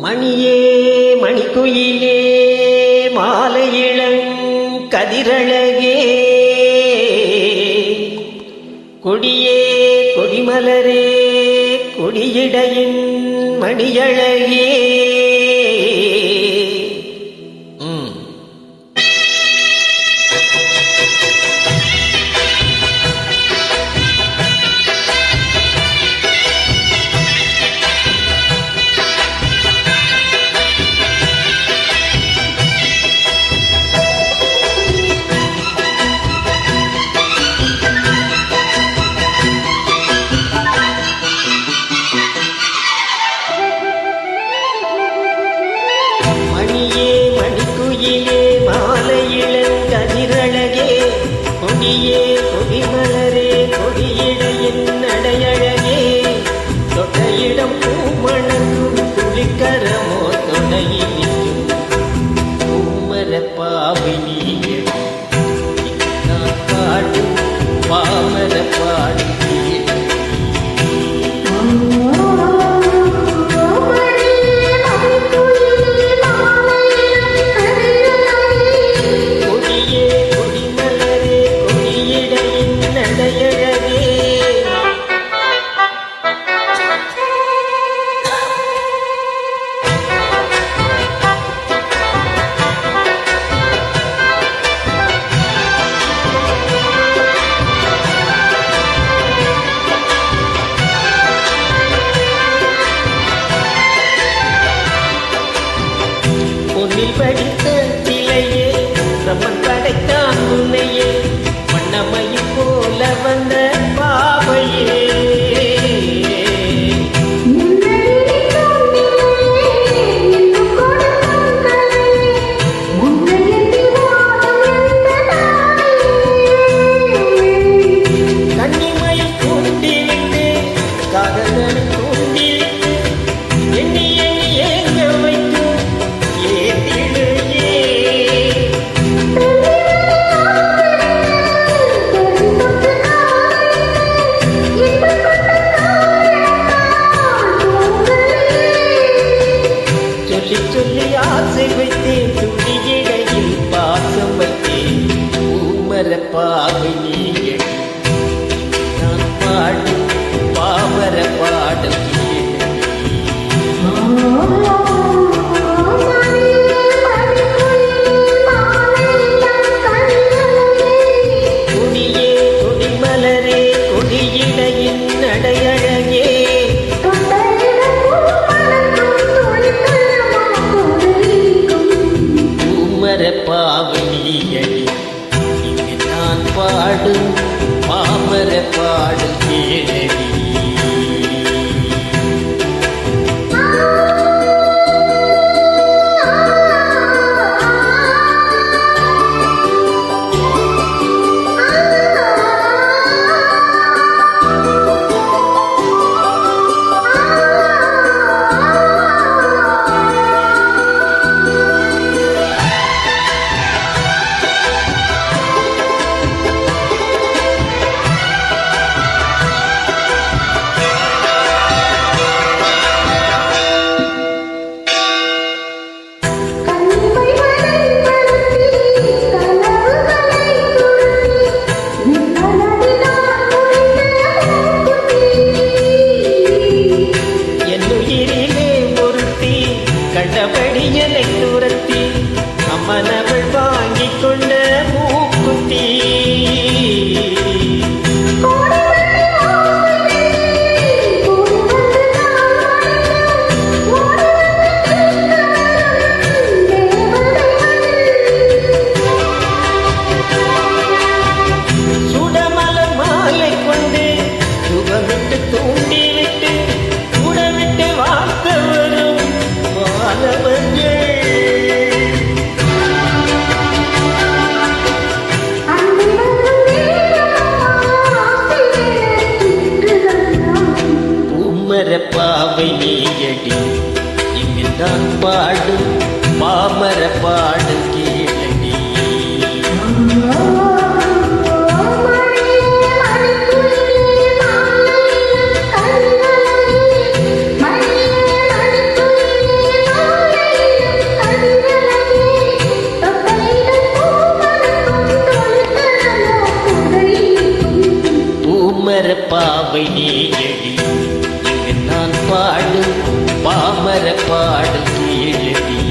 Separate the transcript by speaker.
Speaker 1: மணியே மணிக்குயிலே மாலையிளங் கதிரழகே கொடியே கொடிமலரே கொடியிடையின் மணியழகே கொடியே கொடிமலரே கொடியிடையின் நடையழகே தொட்டையிடம் பூமணக்கும் துளிக்கரமோ தொடையில் பூமரப்பாவினியே பாடு பாமரப்பாடு படித்த சிலையே ரமன் படைத்தான் உன்னையே மன்னமையும் போல வந்த பாவையே கன்னிமை கூண்டிவிட்டு காதலன் கூண்டிவிட்டு எண்ணி எண்ணி ஏங்க வைத்து சொல்லி ஆசை வைத்தேன் துணியிடையில் பாசம் வைத்தேன் பூமரப்பாவை நீ நான் பாடும் பாமர பாடும் கொடியே கொடிமலரே கொடியிடையின் நடையழகே பாவனியடி இங்கு நான் பாடும் பாமர பாடு கேளடி கண்டபடி என்னை துரத்தி அம்மனவள் வாங்கிக் கொண்ட மூக்குத்தி சுடமலர் மாலை கொண்டு சுகமிட்டு தூண்டிவிட்டு கூடவிட்டு வாக்க வரும் பாவை நீயடி இங்கு நான் பாடும் பாமர பாடு கேளடி பாவை நீயடி இங்கு நான் பாடு பாமர பாடு கேளடி.